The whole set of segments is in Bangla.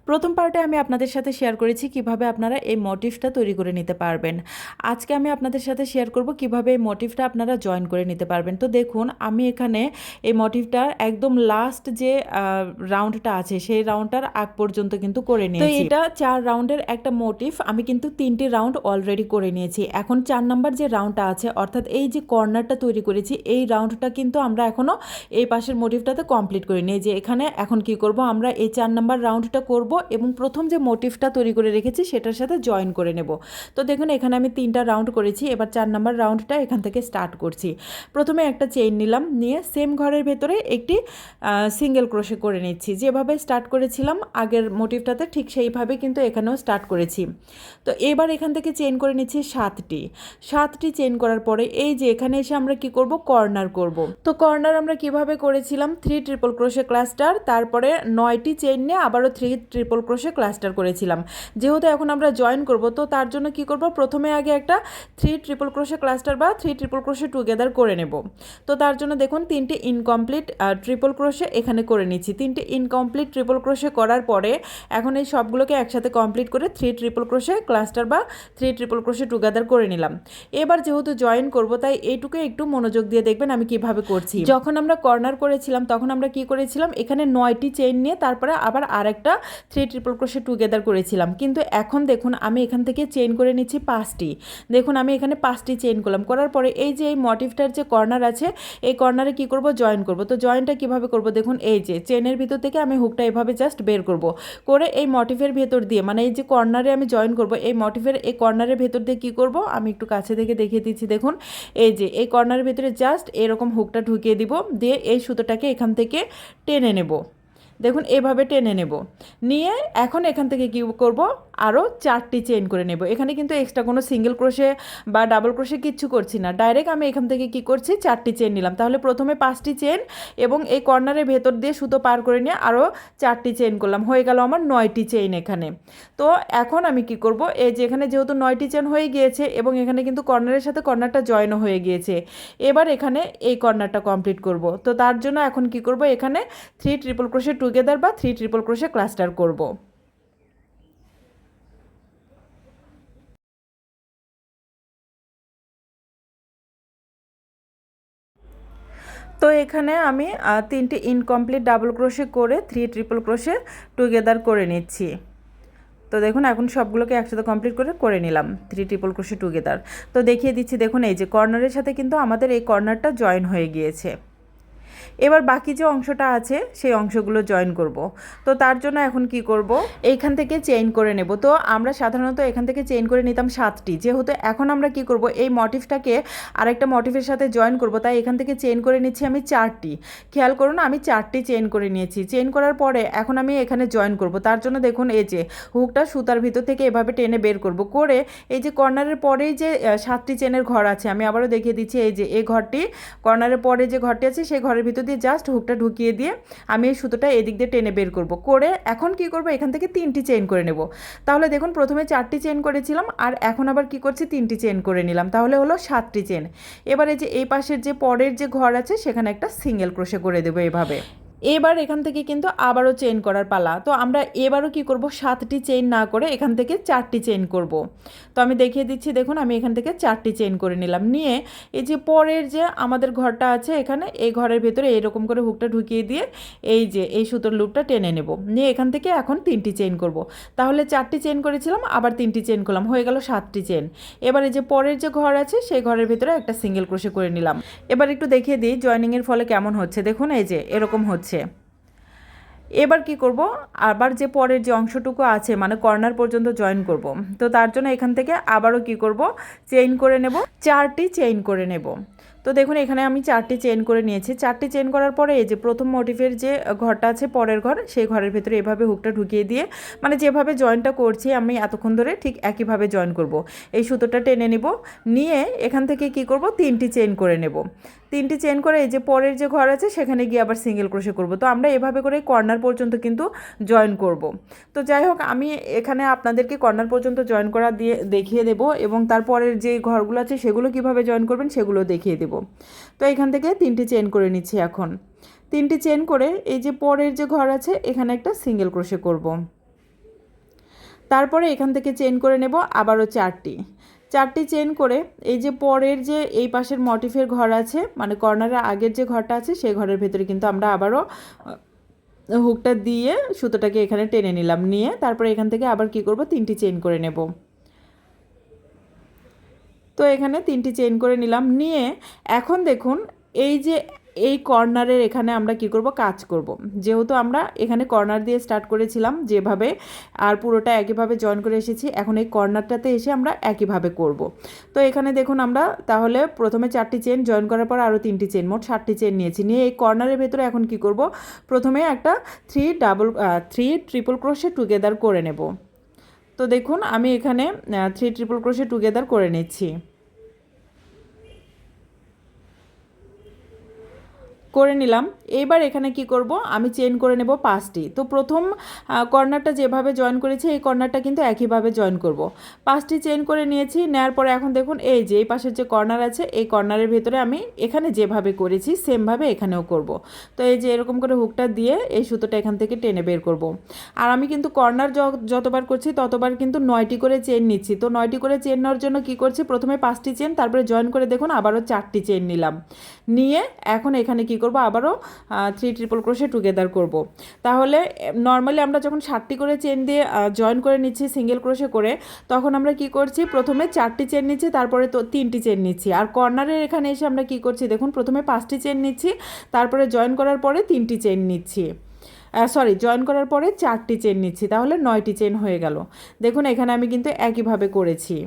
প্রথম পার্টে আমি আপনাদের সাথে শেয়ার করেছি কিভাবে আপনারা এই মোটিভটা তৈরি করে নিতে পারবেন। আজকে আমি আপনাদের সাথে শেয়ার করব কিভাবে এই মোটিভটা আপনারা জয়েন করে নিতে পারবেন। তো দেখুন আমি এখানে এই মোটিভটার একদম লাস্ট যে রাউন্ডটা আছে সেই রাউন্ডটার আগ পর্যন্ত কিন্তু করে নিয়েছি। তো এটা 4 রাউন্ডের একটা মোটিভ, আমি কিন্তু 3টি রাউন্ড অলরেডি করে নিয়েছি। এখন 4 নাম্বার যে রাউন্ডটা আছে অর্থাৎ এই যে কর্নারটা তৈরি করেছি এই রাউন্ডটা কিন্তু আমরা এখনও এই পাশের মোটিভটাতে কমপ্লিট করে নিই। যে এখানে এখন কি করব, আমরা এই 4 নাম্বার রাউন্ডটা করব এবং প্রথম যে মোটিভটা তৈরি করে রেখেছি সেটার সাথে জয়েন করে নেব। তো দেখুন এখানে আমি 3টা রাউন্ড করেছি, এবার 4 নাম্বার রাউন্ডটা এখান থেকে স্টার্ট করছি। প্রথমে একটা চেইন নিলাম, নিয়ে সেম ঘরের ভেতরে একটি সিঙ্গেল ক্রোশে করে নিচ্ছি। যেভাবে স্টার্ট করেছিলাম আগের মোটিভটাতে ঠিক সেইভাবে কিন্তু এখানেও স্টার্ট করেছি। তো এবার এখান থেকে চেইন করে নিচ্ছি 7টি চেইন করার পরে এই যে এখানে এসে আমরা কি করব, কর্নার করব। তো কর্নার আমরা কিভাবে করেছিলাম, 3 ট্রিপল ক্রোশে ক্লাস্টার, তারপরে 9টি চেইন নিয়ে আবারও 3 ট্রিপল ক্রোশে ক্লাস্টার করেছিলাম। যেহেতু এখন আমরা জয়েন করব তো তার জন্য কি করব, প্রথমে আগে একটা 3 ট্রিপল ক্রোশে ক্লাস্টার বা 3 ট্রিপল ক্রোশে টুগেদার করে নেব। তো তার জন্য দেখুন 3টি ইনকমপ্লিট ট্রিপল ক্রোশে এখানে করে নিচ্ছি। 3টি ইনকমপ্লিট ট্রিপল ক্রোশে করার পরে এখন এই সবগুলোকে একসাথে কমপ্লিট করে 3 ট্রিপল ক্রোশে ক্লাস্টার বা 3 ট্রিপল ক্রোশে টুগেদার করে নিলাম। এবার যেহেতু জয়েন করব তাই এইটুকু একটু মনোযোগ দিয়ে দেখবেন আমি কিভাবে করছি। যখন আমরা কর্নার করেছিলাম তখন আমরা কি করেছিলাম, এখানে 9টি চেইন নিয়ে তারপরে আবার আরেকটা 3 ট্রিপল ক্রোশে টুগেদার করেছিলাম। কিন্তু এখন দেখুন আমি এখান থেকে চেইন করে নিচ্ছি 5টি। দেখুন আমি এখানে 5টি চেইন করলাম, করার পরে এই যে এই মোটিভটার যে কর্নার আছে এই কর্নারে কি করব, জয়েন করব। তো জয়েনটা কিভাবে করব, দেখুন এই যে চেইনের ভিতর থেকে আমি হুকটা এভাবে জাস্ট বের করব, করে এই মোটিভের ভেতর দিয়ে মানে এই যে কর্নারে আমি জয়েন করব এই মোটিভের এই কর্নারের ভেতর দিয়ে কি করব, আমি একটু কাছে থেকে দেখিয়ে দিচ্ছি। দেখুন এই যে এই কর্নারের ভেতরে জাস্ট এরকম হুকটা ঢুকিয়ে দিব, দিয়ে এই সুতোটাকে এখান থেকে টেনে নেব। দেখুন এভাবে টেনে নেব, নিয়ে এখন এখান থেকে কি করব, আরও 4টি চেইন করে নেব। এখানে কিন্তু এক্সট্রা কোনো সিঙ্গেল ক্রোশে বা ডাবল ক্রোশে কিচ্ছু করছি না, ডাইরেক্ট আমি এখান থেকে কি করছি 4টি চেইন নিলাম। তাহলে প্রথমে 5টি চেইন এবং এই কর্নারের ভেতর দিয়ে সুতো পার করে নিয়ে আরও 4টি চেইন করলাম, হয়ে গেল আমার 9টি চেইন এখানে। তো এখন আমি কি করব, এই যে এখানে যেহেতু 9টি চেইন হয়ে গিয়েছে এবং এখানে কিন্তু কর্নারের সাথে কর্নারটা জয়েনও হয়ে গিয়েছে, এবার এখানে এই কর্নারটা কমপ্লিট করব। তো তার জন্য এখন কি করব, এখানে 3 ট্রিপল ক্রোশে টুগেদার বা 3 ট্রিপল ক্রোশে ক্লাস্টার করব। তো এখানে আমি 3টি ইনকমপ্লিট ডাবল ক্রোশে করে 3 ট্রিপল ক্রোশে টুগেদার করে নিচ্ছি। তো দেখুন এখন সবগুলোকে একসাথে কমপ্লিট করে নিলাম 3 ট্রিপল ক্রোশে টুগেদার। তো দেখিয়ে দিচ্ছি, দেখুন এই যে কর্নারের সাথে কিন্তু আমাদের এই কর্নারটা জয়েন হয়ে গিয়েছে। এবার বাকি যে অংশটা আছে সেই অংশগুলো জয়েন করব। তো তার জন্য এখন কি করব, এইখান থেকে চেইন করে নেব। তো আমরা সাধারণত এখান থেকে চেইন করে নিতাম 7টি, যেহেতু এখন আমরা কি করব এই মোটিভটাকে আরেকটা মোটিভের সাথে জয়েন করব, তাই এখান থেকে চেইন করে নিচ্ছি আমি 4টি। খেয়াল করুন আমি 4টি চেইন করে নিয়েছি। চেইন করার পরে এখন আমি এখানে জয়েন করব। তার জন্য দেখুন এই যে হুকটা সুতার ভিতর থেকে এভাবে টেনে বের করব, করে এই যে কর্নারের পরেই যে 7টি চেনের ঘর আছে আমি আবারও দেখিয়ে দিচ্ছি, এই যে এই ঘরটি কর্নারের পরে যে ঘরটি আছে সেই ঘরের ভিতর দিয়ে জাস্ট হুকটা ঢুকিয়ে দিয়ে আমি এই সুতোটা এদিক দিয়ে টেনে বের করব, করে এখন কি করব, এখান থেকে 3টি চেইন করে নেব। তাহলে দেখুন প্রথমে 4টি চেইন করেছিলাম আর এখন আবার কি করছি 3টি চেইন করে নিলাম, তাহলে হলো 7টি চেইন। এবারে যে এই পাশের যে পরের যে ঘর আছে সেখানে একটা সিঙ্গেল ক্রোশে করে দেবো এভাবে। এবার এখান থেকে কিন্তু আবারও চেইন করার পালা। তো আমরা এবারও কি করব, 7টি চেইন না করে এখান থেকে 4টি চেইন করব। তো আমি দেখিয়ে দিচ্ছি, দেখুন আমি এখান থেকে 4টি চেইন করে নিলাম, নিয়ে এই যে পরের যে আমাদের ঘরটা আছে এখানে এই ঘরের ভেতরে এরকম করে হুকটা ঢুকিয়ে দিয়ে এই যে এই সুতোর লুপটা টেনে নেব, নিয়ে এখান থেকে এখন 3টি চেইন করব। তাহলে 4টি চেইন করেছিলাম আবার 3টি চেইন করলাম, হয়ে গেল 7টি চেইন। এবার এই যে পরের যে ঘর আছে সেই ঘরের ভেতরে একটা সিঙ্গেল ক্রোশে করে নিলাম। এবার একটু দেখিয়ে দিই জয়েনিংয়ের ফলে কেমন হচ্ছে, দেখুন এই যে এরকম হচ্ছে। এবার কি করব, আবার যে পরের যে অংশটুকু আছে মানে কর্নার পর্যন্ত জয়েন করব। তো তার জন্য এখান থেকে আবারও কি করব, চেইন করে নেব, 4টি চেইন করে নেব। তো দেখুন এখানে আমি 4টি চেইন করে নিয়েছি। 4টি চেইন করার পরে এই যে প্রথম মোটিভের যে ঘরটা আছে পরের ঘর সেই ঘরের ভেতরে এভাবে হুকটা ঢুকিয়ে দিয়ে মানে যেভাবে জয়েনটা করছি আমি এতক্ষণ ধরে ঠিক একইভাবে জয়েন করব। এই সুতোটা টেনে নেব, নিয়ে এখান থেকে কি করব 3টি চেইন করে নেব। 3টি চেইন করে এই যে পরের যে ঘর আছে সেখানে গিয়ে আবার সিঙ্গেল ক্রোশে করব। তো আমরা এভাবে করে কর্নার পর্যন্ত কিন্তু জয়েন করব। তো যাই হোক আমি এখানে আপনাদেরকে কর্নার পর্যন্ত জয়েন করা দিয়ে দেখিয়ে দেব এবং তারপরের যে ঘরগুলো আছে সেগুলো কিভাবে জয়েন করবেন সেগুলো দেখিয়ে দেব। তো এখান থেকে 3টি চেইন করে নিচ্ছি। এখন 3টি চেইন করে এই যে পরের যে ঘর আছে এখানে একটা সিঙ্গেল ক্রোশে করব। তারপরে এখান থেকে চেন করে নেব আবারও 4টি চেন করে এই যে পরের যে এই পাশের মোটিফের ঘর আছে, মানে কর্নারের আগের যে ঘরটা আছে সেই ঘরের ভেতরে কিন্তু আমরা আবারও হুকটা দিয়ে সুতোটাকে এখানে টেনে নিলাম, নিয়ে তারপরে এখান থেকে আবার কি করব 3টি চেন করে নেব। তো এখানে 3টি চেন করে নিলাম, নিয়ে এখন দেখুন এই যে এই কর্নারের এখানে আমরা কি করব কাজ করব। যেহেতু আমরা এখানে কর্নার দিয়ে স্টার্ট করেছিলাম যেভাবে, আর পুরোটা একইভাবে জয়েন করে এসেছি, এখন এই কর্নারটাতে এসে আমরা একইভাবে করব। তো এখানে দেখুন আমরা তাহলে প্রথমে 4টি চেন জয়েন করার পর আরও 3টি চেন, মোট 7টি চেন নিয়েছি। নিয়ে এই কর্নারের ভেতরে এখন কি করব, প্রথমে একটা 3 ট্রিপল ক্রোশে টুগেদার করে নেব। তো দেখুন আমি এখানে 3 ট্রিপল ক্রোশে টুগেদার করে নিচ্ছি। করে নিলাম। এইবার এখানে কি করব, আমি চেন করে নেব 5টি। তো প্রথম কর্নারটা যেভাবে জয়েন করেছি এই কর্নারটা কিন্তু একইভাবে জয়েন করব। 5টি চেন করে নিয়েছি, নেওয়ার পরে এখন দেখুন এই যে এই পাশের যে কর্নার আছে এই কর্নারের ভেতরে আমি এখানে যেভাবে করেছি সেমভাবে এখানেও করব। তো এই যে এরকম করে হুকটা দিয়ে এই সুতোটা এখান থেকে টেনে বের করব। আর আমি কিন্তু কর্নার যতবার করছি ততবার কিন্তু 9টি করে চেন নিচ্ছি। তো 9টি করে চেন নেওয়ার জন্য কি করছি, প্রথমে 5টি চেন, তারপরে জয়েন করে দেখুন আবারও 4টি চেন নিলাম, নিয়ে এখন এখানে কি করব আবারও 3 ট্রিপল ক্রোশে টুগেদার করব। তাহলে নর্মালি আমরা যখন 7টি করে চেন দিয়ে জয়েন করে নিচ্ছি সিঙ্গেল ক্রোশে করে, তখন আমরা কি করছি প্রথমে 4টি চেন নিচ্ছি, তারপরে তো 3টি চেন নিচ্ছি। আর কর্নারের এখানে এসে আমরা কি করছি দেখুন, প্রথমে 5টি চেন নিচ্ছি, তারপরে জয়েন করার পরে 3টি চেন নিচ্ছি, জয়েন করার পরে 4টি চেন নিচ্ছি, তাহলে 9টি চেন হয়ে গেল। দেখুন এখানে আমি কিন্তু একইভাবে করেছি।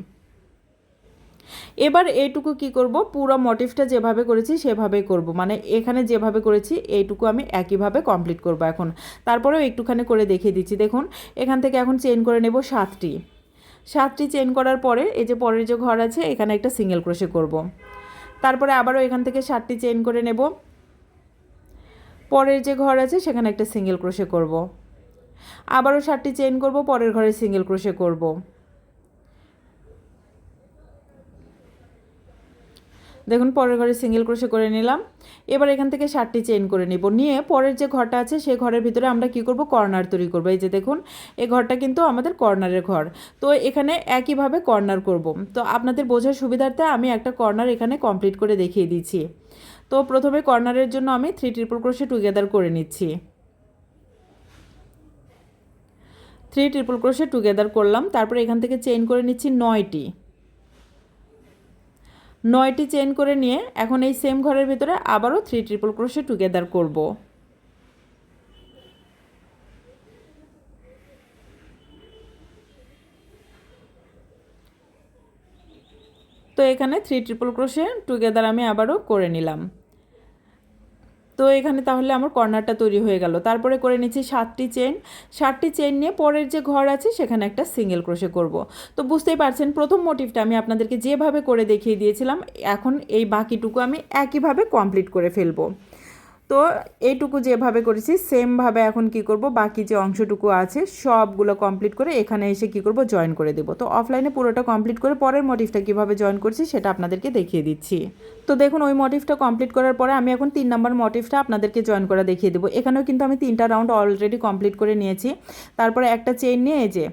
এবার এইটুকু কি করব, পুরো মোটিভটা যেভাবে করেছি সেভাবেই করব, মানে এখানে যেভাবে করেছি এইটুকু আমি একইভাবে কমপ্লিট করব এখন। তারপরেও একটুখানি করে দেখিয়ে দিচ্ছি। দেখুন এখান থেকে এখন চেন করে নেব 7টি চেন করার পরে এই যে পরের যে ঘর আছে এখানে একটা সিঙ্গেল ক্রোশে করব। তারপরে আবারও এখান থেকে 7টি চেন করে নেব, পরের যে ঘর আছে সেখানে একটা সিঙ্গেল ক্রোশে করব। আবারও 7টি চেন করব, পরের ঘরে সিঙ্গেল ক্রোশে করব। দেখুন পরের ঘরে সিঙ্গেল ক্রোশে করে নিলাম। এবার এখান থেকে 7টি চেন করে নিব, নিয়ে পরের যে ঘরটা আছে সেই ঘরের ভিতরে আমরা কি করব কর্নার তৈরি করব। এই যে দেখুন এই ঘরটা কিন্তু আমাদের কর্নারের ঘর, তো এখানে একইভাবে কর্নার করব। তো আপনাদের বোঝার সুবিধার্থে আমি একটা কর্নার এখানে কমপ্লিট করে দেখিয়ে দিচ্ছি। তো প্রথমে কর্নারের জন্য আমি 3 ট্রিপল ক্রোশে টুগেদার করে নিচ্ছি। 3 ট্রিপল ক্রোশে টুগেদার করলাম, তারপরে এখান থেকে চেইন করে নিচ্ছি 9টি চেন করে নিয়ে এখন এই সেম ঘরের ভিতরে আবারও 3 ট্রিপল ক্রোশে টুগেদার করব। তো এখানে 3 ট্রিপল ক্রোশে টুগেদার আমি আবারও করে নিলাম। তো এখানে তাহলে আমার কর্নারটা তৈরি হয়ে গেল। তারপরে করে নিচ্ছি 7টি চেন নিয়ে পরের যে ঘর আছে সেখানে একটা সিঙ্গেল ক্রোশে করব। তো বুঝতেই পারছেন প্রথম মোটিভটা আমি আপনাদেরকে যেভাবে করে দেখিয়ে দিয়েছিলাম, এখন এই বাকিটুকু আমি একইভাবে কমপ্লিট করে ফেলবো। তো এইটুকু যেভাবে করেছি সেমভাবে এখন কি করব, বাকি যে অংশটুকু আছে সবগুলো কমপ্লিট করে এখানে এসে কি করব জয়েন করে দেব। তো অফলাইনে পুরোটা কমপ্লিট করে পরের মোটিভটা কিভাবে জয়েন করছি সেটা আপনাদেরকে দেখিয়ে দিচ্ছি। তো দেখুন ওই মোটিভটা কমপ্লিট করার পরে আমি এখন 3 নম্বর মোটিভটা আপনাদেরকে জয়েন করা দেখিয়ে দেবো। এখানেও কিন্তু আমি 3টা রাউন্ড অলরেডি কমপ্লিট করে নিয়েছি। তারপরে একটা চেইন নিয়ে এই যে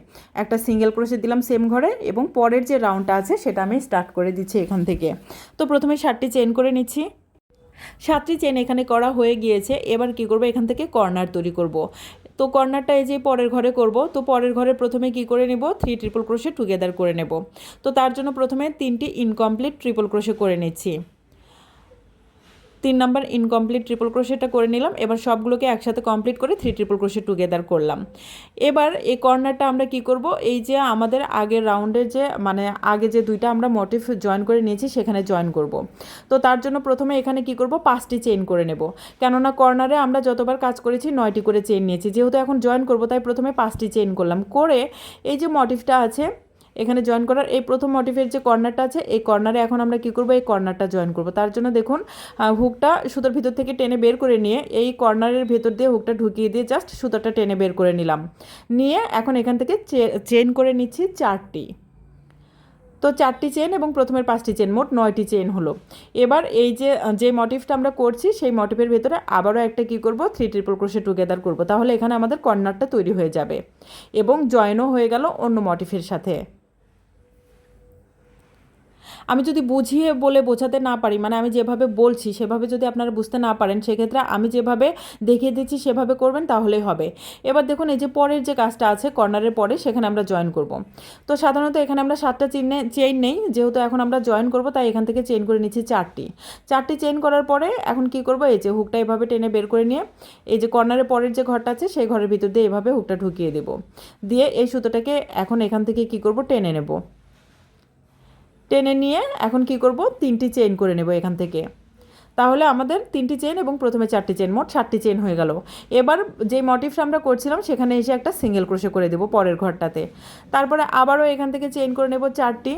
একটা সিঙ্গেল ক্রোশে দিলাম সেম ঘরে, এবং পরের যে রাউন্ডটা আছে সেটা আমি স্টার্ট করে দিচ্ছি এখান থেকে। তো প্রথমে 7টি চেইন করে নিচ্ছি, 7টি চেন এখানে করা হয়ে গিয়েছে। এবার কি করব, এখান থেকে কর্নার তৈরি করব। তো কর্নারটা এই যে পরের ঘরে করব। তো পরের ঘরে প্রথমে কি করে নেব, 3 ট্রিপল ক্রোশে টুগেদার করে নেব। তো তার জন্য প্রথমে 3টি ইনকমপ্লিট ট্রিপল ক্রোশে করে নিচ্ছি। 3 নাম্বার ইনকমপ্লিট ট্রিপল ক্রোশেটা করে নিলাম। এবার সবগুলোকে একসাথে কমপ্লিট করে 3 ট্রিপল ক্রোশে টুগেদার করলাম। এবার এই কর্নারটা আমরা কি করব, এই যে আমাদের আগের রাউন্ডের যে মানে আগে যে 2টা আমরা মোটিভ জয়েন করে নিয়েছি সেখানে জয়েন করব। তো তার জন্য প্রথমে এখানে কি করব, 5টি চেইন করে নেব, কেননা কর্নারে আমরা যতবার কাজ করেছি 9টি করে চেইন নিয়েছি, যেহেতু এখন জয়েন করব তাই প্রথমে 5টি চেইন করলাম। করে এই যে মোটিভটা আছে এখানে জয়েন করার এই প্রথম মোটিভের যে কর্নারটা আছে এই কর্নারে এখন আমরা কি করব, এই কর্নারটা জয়েন করব। তার জন্য দেখুন হুকটা সুতোর ভিতর থেকে টেনে বের করে নিয়ে এই কর্নারের ভেতর দিয়ে হুকটা ঢুকিয়ে দিয়ে জাস্ট সুতোটা টেনে বের করে নিলাম, নিয়ে এখন এখান থেকে চেন করে নিচ্ছি 4টি। তো 4টি চেন এবং প্রথমের 5টি চেন, মোট 9টি চেন হলো। এবার এই যে মোটিভটা আমরা করছি সেই মোটিভের ভেতরে আবারও একটা কি করব, 3 ট্রিপল ক্রোশে টুগেদার করব। তাহলে এখানে আমাদের কর্নারটা তৈরি হয়ে যাবে এবং জয়েনও হয়ে গেল অন্য মোটিভের সাথে। আমি যদি বুঝিয়ে বলে বোঝাতে না পারি, মানে আমি যেভাবে বলছি সেভাবে যদি আপনারা বুঝতে না পারেন, সেক্ষেত্রে আমি যেভাবে দেখিয়ে দিচ্ছি সেভাবে করবেন, তাহলেই হবে। এবার দেখুন এই যে পরের যে কাজটা আছে কর্নারের পরে, সেখানে আমরা জয়েন করব। তো সাধারণত এখানে আমরা 7টা চেইন নেই, যেহেতু এখন আমরা জয়েন করব তাই এখান থেকে চেইন করে নিচ্ছি 4টি চেইন করার পরে এখন কি করব, এই যে হুকটা এভাবে টেনে বের করে নিয়ে এই যে কর্নারের পরের যে ঘরটা আছে সেই ঘরের ভিতর দিয়ে এভাবে হুকটা ঢুকিয়ে দেব, দিয়ে এই সুতোটাকে এখন এখান থেকে কি করব, টেনে নেব। টেনে নিয়ে এখন কি করব, 3টি চেইন করে নেব এখান থেকে। তাহলে আমাদের 3টি চেইন এবং প্রথমে 4টি চেইন, মোট 7টি চেইন হয়ে গেল। এবার যে মোটিভটা আমরা করছিলাম সেখানে এসে একটা সিঙ্গেল ক্রোশে করে দেব পরের ঘরটাতে। তারপরে আবারও এখান থেকে চেইন করে নেব 4টি।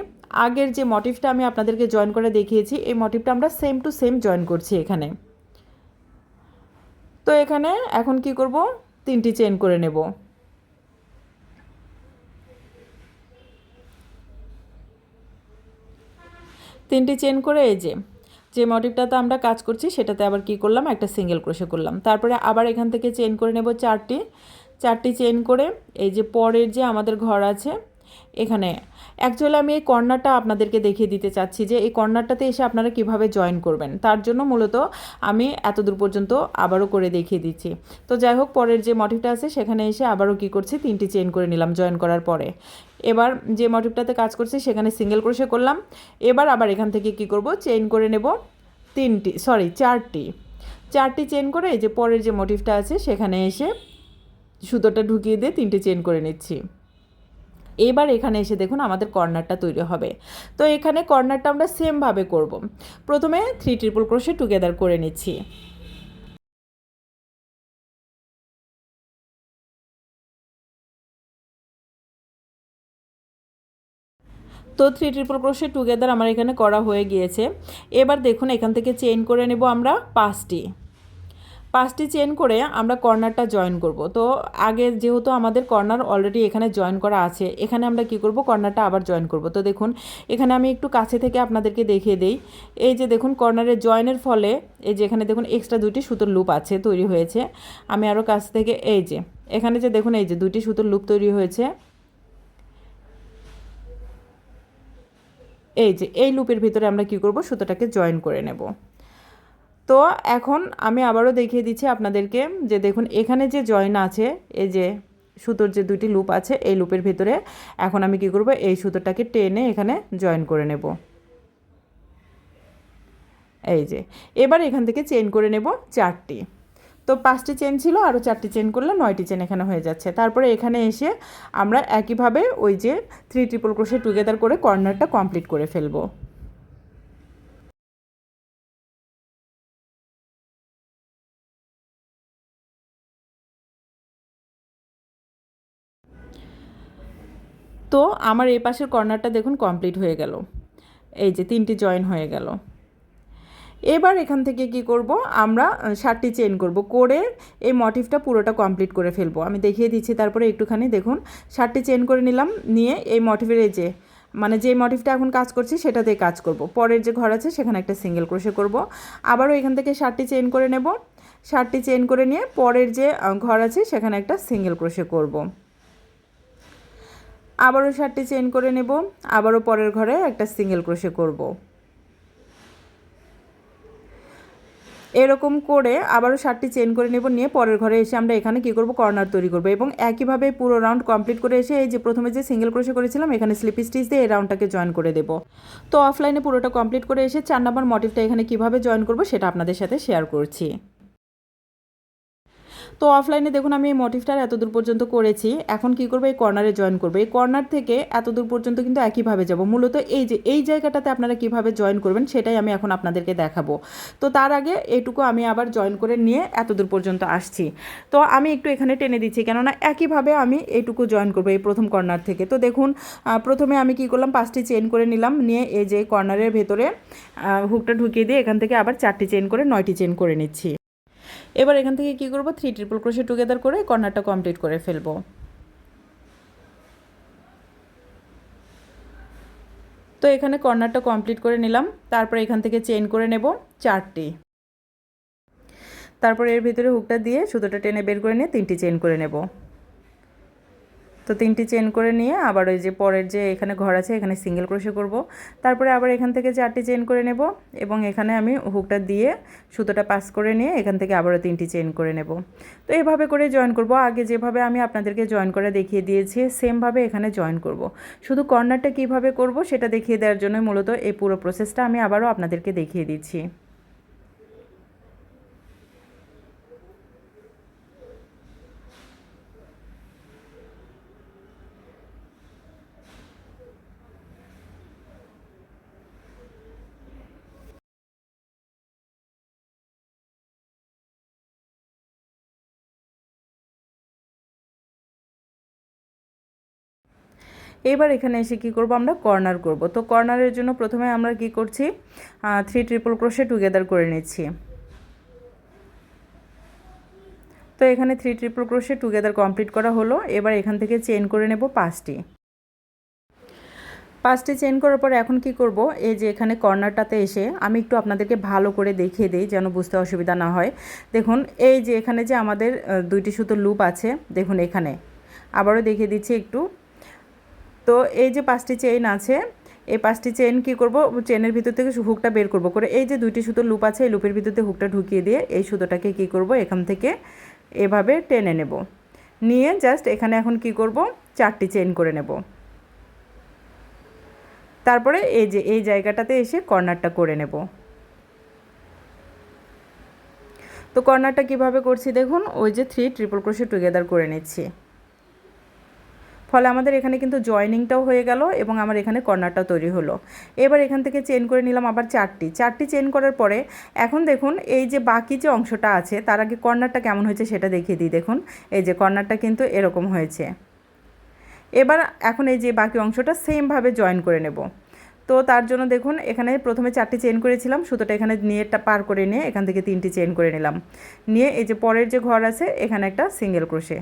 আগের যে মোটিভটা আমি আপনাদেরকে জয়েন করে দেখিয়েছি এই মোটিভটা আমরা সেম টু সেম জয়েন করছি এখানে। তো এখানে এখন কি করব, 3টি চেইন করে নেব। 3টি চেইন করে এই যে মোটিভটাতে আমরা কাজ করছি সেটাতে আবার কি করলাম, একটা সিঙ্গেল ক্রোশে করলাম। তারপরে আবার এখান থেকে চেইন করে নেব 4টি চেইন করে এই যে পরের যে আমাদের ঘর আছে এখানে। অ্যাকচুয়ালি আমি এই কর্নারটা আপনাদেরকে দেখিয়ে দিতে চাচ্ছি যে এই কর্নারটাতে এসে আপনারা কিভাবে জয়েন করবেন, তার জন্য মূলত আমি এতদূর পর্যন্ত আবারও করে দেখিয়ে দিচ্ছি। তো যাই হোক, পরের যে মোটিভটা আছে সেখানে এসে আবারও কি করছি, 3টি চেইন করে নিলাম জয়েন করার পরে। এবার যে মোটিভটাতে কাজ করছি সেখানে সিঙ্গেল ক্রোশে করলাম। এবার আবার এখান থেকে কি করব, চেইন করে নেব 4টি চেইন করে এই যে পরের যে মোটিভটা আছে সেখানে এসে সুতোটা ঢুকিয়ে দিয়ে 3টি চেইন করে নিচ্ছি। এবার এখানে এসে দেখুন আমাদের কর্নারটা তৈরি হবে। তো এখানে কর্নারটা আমরা সেমভাবে করব। প্রথমে 3 ট্রিপল ক্রোশে টুগেদার করে নিচ্ছি। তো 3 ট্রিপল ক্রোশে টুগেদার আমার এখানে করা হয়ে গিয়েছে। এবার দেখুন এখান থেকে চেইন করে নেব আমরা 5টি চেইন করে আমরা কর্নারটা জয়েন করব। তো আগে যেহেতু আমাদের কর্নার অলরেডি এখানে জয়েন করা আছে, এখানে আমরা কি করব, কর্নারটা আবার জয়েন করব। তো দেখুন এখানে আমি একটু কাছে থেকে আপনাদেরকে দেখিয়ে দেই। এই যে দেখুন কর্নারের জয়েনের ফলে এই যে এখানে দেখুন এক্সট্রা 2টি সুতোর লুপ আছে, তৈরি হয়েছে। আমি আরও কাছ থেকে এই যে এখানে যে দেখুন এই যে 2টি সুতোর লুপ তৈরি হয়েছে, এই যে এই লুপের ভিতরে আমরা কি করব, সুতোটাকে জয়েন করে নেব। তো এখন আমি আবারও দেখিয়ে দিচ্ছি আপনাদেরকে যে দেখুন এখানে যে জয়েন আছে, এই যে সুতোর যে 2টি লুপ আছে এই লুপের ভিতরে এখন আমি কি করব, এই সুতোটাকে টেনে এখানে জয়েন করে নেব। এই যে এবার এখান থেকে চেইন করে নেব 4টি। তো 5টি চেন ছিল, আরও 4টি চেন করলে 9টি চেন এখানে হয়ে যাচ্ছে। তারপরে এখানে এসে আমরা একইভাবে ওই যে 3 ট্রিপল ক্রোশে টুগেদার করে কর্নারটা কমপ্লিট করে ফেলবো। তো আমার এই পাশের কর্নারটা দেখুন কমপ্লিট হয়ে গেল, এই যে 3টি জয়েন হয়ে গেল। এবার এখান থেকে কি করব, আমরা 7টি চেইন করব, করে এই মোটিভটা পুরোটা কমপ্লিট করে ফেলবো। আমি দেখিয়ে দিচ্ছি, তারপরে একটুখানি দেখুন 7টি চেইন করে নিলাম, নিয়ে এই মোটিভের এই যে মানে যে মোটিভটা এখন কাজ করছি সেটাতেই কাজ করব। পরের যে ঘর আছে সেখানে একটা সিঙ্গেল ক্রোশে করব। আবারও এখান থেকে 7টি চেইন করে নেব, 7টি চেইন করে নিয়ে পরের যে ঘর আছে সেখানে একটা সিঙ্গেল ক্রোশে করব। আবারও 7টি চেইন করে নেব, আবারও পরের ঘরে একটা সিঙ্গেল ক্রোশে করব। এরকম করে আবারও 7টি চেইন করে নেব, নিয়ে পরের ঘরে এসে আমরা এখানে কি করব, কর্নার তৈরি করব। এবং একইভাবে পুরো রাউন্ড কমপ্লিট করে এসে এই যে প্রথমে যে সিঙ্গেল ক্রোশে করেছিলাম এখানে স্লিপ স্টিচ দিয়ে এই রাউন্ডটাকে জয়েন করে দেব। তো অফলাইনে পুরোটা কমপ্লিট করে এসে 4 নম্বর মোটিভটা এখানে কিভাবে জয়েন করব সেটা আপনাদের সাথে শেয়ার করছি। তো অফলাইনে দেখুন আমি এই মোটিভটার এতদূর পর্যন্ত করেছি। এখন কি করব, এই কর্নারে জয়েন করব। এই কর্নার থেকে এতদূর পর্যন্ত কিন্তু একইভাবে যাব। মূলত এই যে এই জায়গাটাতে আপনারা কিভাবে জয়েন করবেন সেটাই আমি এখন আপনাদেরকে দেখাবো। তো তার আগে এইটুকু আমি আবার জয়েন করে নিয়ে এতদূর পর্যন্ত আসছি। তো আমি একটু এখানে টেনে দিচ্ছি, কেননা একইভাবে আমি এইটুকু জয়েন করবো এই প্রথম কর্নার থেকে। তো দেখুন প্রথমে আমি কি করলাম, 5টি চেইন করে নিলাম, নিয়ে এই যে কর্নারের ভেতরে হুকটা ঢুকিয়ে দিয়ে এখান থেকে আবার 4টি চেইন করে 9টি চেইন করে নিচ্ছি। এবার এখান থেকে কি করব, 3 ট্রিপল ক্রোশে টুগেদার করে কর্নারটা কমপ্লিট করে ফেলবো। তো এখানে কর্নারটা কমপ্লিট করে নিলাম। তারপর এখান থেকে চেইন করে নেব 4টি। তারপর এর ভিতরে হুকটা দিয়ে সুতোটা টেনে বের করে নিয়ে 3টি চেইন করে নেব। তো 3টি চেইন করে নিয়ে আবার ওই যে পরের যে এখানে ঘর আছে এখানে সিঙ্গেল ক্রোশে করব। তারপরে আবার এখান থেকে 4টি চেইন করে নেব এবং এখানে আমি হুকটা দিয়ে সুতোটা পাস করে নিয়ে এখান থেকে আবারও 3টি চেইন করে নেব। তো এভাবে করে জয়েন করব। আগে যেভাবে আমি আপনাদেরকে জয়েন করে দেখিয়ে দিয়েছি সেমভাবে এখানে জয়েন করব। শুধু কর্নারটা কিভাবে করব সেটা দেখিয়ে দেওয়ার জন্য মূলত এই পুরো প্রসেসটা আমি আবারও আপনাদেরকে দেখিয়ে দিচ্ছি। এবার এখানে এসে কি করব, আমরা কর্নার করব। তো কর্নারের জন্য প্রথমে আমরা কি করছি, 3 ট্রিপল ক্রোশে টুগেদার করে নিচ্ছি। তো এখানে 3 ট্রিপল ক্রোশে টুগেদার কমপ্লিট করা হলো। এবার এখান থেকে চেইন করে নেব 5টি। 5টি চেইন করার পর এখন কি করব, এই যে এখানে কর্নারটাতে এসে আমি একটু আপনাদেরকে ভালো করে দেখিয়ে দিই যেন বুঝতে অসুবিধা না হয়। দেখুন এই যে এখানে যে আমাদের 2টি সুতোর লুপ আছে, দেখুন এখানে আবারও দেখিয়ে দিচ্ছি একটু। তো এই যে 5টি চেইন আছে, এই 5টি চেইন কি করব, চেনের ভিতর থেকে হুকটা বের করব করে এই যে 2টি সুতোর লুপ আছে এই লুপের ভিতরে হুকটা ঢুকিয়ে দিয়ে এই সুতোটাকে কি করব, এখান থেকে এভাবে টেনে নেব। নিয়ে জাস্ট এখানে এখন কি করব, 4টি চেইন করে নেব। তারপরে এই যে এই জায়গাটাতে এসে কর্নারটা করে নেব। তো কর্নারটা কিভাবে করছি দেখুন, ওই যে 3 ট্রিপল ক্রোশে টুগেদার করে নিচ্ছি। ফলে আমাদের এখানে কিন্তু জয়েনিংটাও হয়ে গেল এবং আমার এখানে কর্নারটাও তৈরি হলো। এবার এখান থেকে চেইন করে নিলাম আবার 4টি চেইন করার পরে এখন দেখুন এই যে বাকি যে অংশটা আছে তার আগে কর্নারটা কেমন হয়েছে সেটা দেখিয়ে দিই। দেখুন এই যে কর্নারটা কিন্তু এরকম হয়েছে। এবার এখন এই যে বাকি অংশটা সেমভাবে জয়েন করে নেব। তো তার জন্য দেখুন এখানে প্রথমে 4টি চেইন করেছিলাম, সুতোটা এখানে নিয়ে পার করে নিয়ে এখান থেকে 3টি চেইন করে নিলাম। নিয়ে এই যে পরের যে ঘর আছে এখানে একটা সিঙ্গেল ক্রোশে,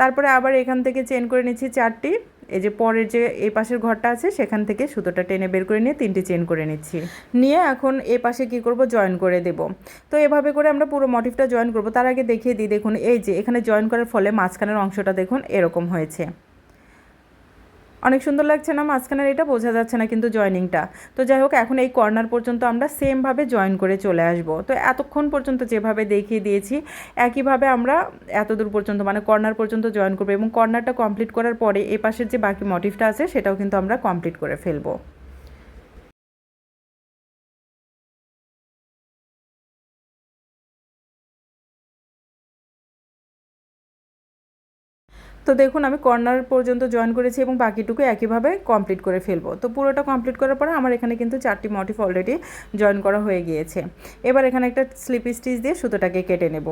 তারপরে আবার এখান থেকে চেইন করে নিচ্ছি 4টি। এই যে পরের যে এই পাশের ঘরটা আছে সেখান থেকে সুতোটা টেনে বের করে নিয়ে 3টি চেইন করে নিচ্ছি। নিয়ে এখন এই পাশে কি করব, জয়েন করে দেব। তো এভাবে করে আমরা পুরো মোটিভটা জয়েন করব। তার আগে দেখিয়ে দিই, দেখুন এই যে এখানে জয়েন করার ফলে মাঝখানের অংশটা দেখুন এরকম হয়েছে। অনেক সুন্দর লাগছে না মাঝখানের, এটা বোঝা যাচ্ছে না কিন্তু জয়েনিংটা। তো যাই হোক এখন এই কর্নার পর্যন্ত আমরা সেমভাবে জয়েন করে চলে আসব। তো এতক্ষণ পর্যন্ত যেভাবে দেখিয়ে দিয়েছি একইভাবে আমরা এতদূর পর্যন্ত মানে কর্নার পর্যন্ত জয়েন করবো এবং কর্নারটা কমপ্লিট করার পরে এই পাশের যে বাকি মোটিভটা আছে সেটাও কিন্তু আমরা কমপ্লিট করে ফেলবো। তো দেখুন আমি কর্নার পর্যন্ত জয়েন করেছি এবং বাকিটুকু একইভাবে কমপ্লিট করে ফেলবো। তো পুরোটা কমপ্লিট করার পরে আমার এখানে কিন্তু 4টি মোটিভ অলরেডি জয়েন করা হয়ে গিয়েছে। এবার এখানে একটা স্লিপ স্টিচ দিয়ে সুতোটাকে কেটে নেব।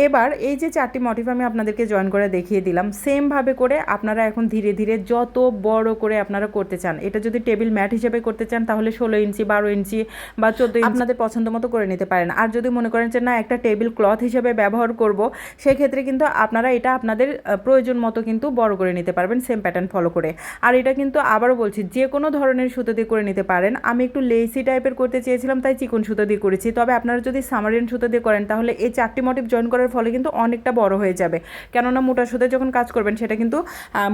এবার এই যে 4টি মোটিভ আমি আপনাদেরকে জয়েন করে দেখিয়ে দিলাম, সেমভাবে করে আপনারা এখন ধীরে ধীরে যত বড় করে আপনারা করতে চান, এটা যদি টেবিল ম্যাট হিসেবে করতে চান তাহলে 16 ইঞ্চি 12 ইঞ্চি বা 14 ইঞ্চি আপনাদের পছন্দ মতো করে নিতে পারেন। আর যদি মনে করেন যে না একটা টেবিল ক্লথ হিসেবে ব্যবহার করব, সেক্ষেত্রে কিন্তু আপনারা এটা আপনাদের প্রয়োজন মতো কিন্তু বড় করে নিতে পারবেন সেম প্যাটার্ন ফলো করে। আর এটা কিন্তু আবারও বলছি যে কোনো ধরনের সুতো দিয়ে করে নিতে পারেন। আমি একটু লেসি টাইপের করতে চেয়েছিলাম তাই চিকন সুতো দিয়ে করেছি, তবে আপনারা যদি সামারিয়ান সুতো দিয়ে করেন তাহলে এই 4টি মোটিভ জয়েন করার ফলে কিন্তু অনেকটা বড় হয়ে যাবে। কেননা মোটা সুতো যখন কাজ করবেন সেটা কিন্তু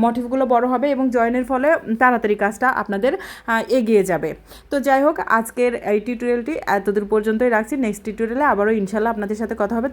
মোটিভগুলো বড় হবে এবং জয়েনের ফলে তাড়াতাড়ি কাজটা আপনাদের এগিয়ে যাবে। তো যাই হোক আজকের এই টিউটোরিয়ালটি এতদূর পর্যন্তই রাখছি। নেক্সট টিউটোরিয়ালে আবারও ইনশাল্লাহ আপনাদের সাথে কথা হবে।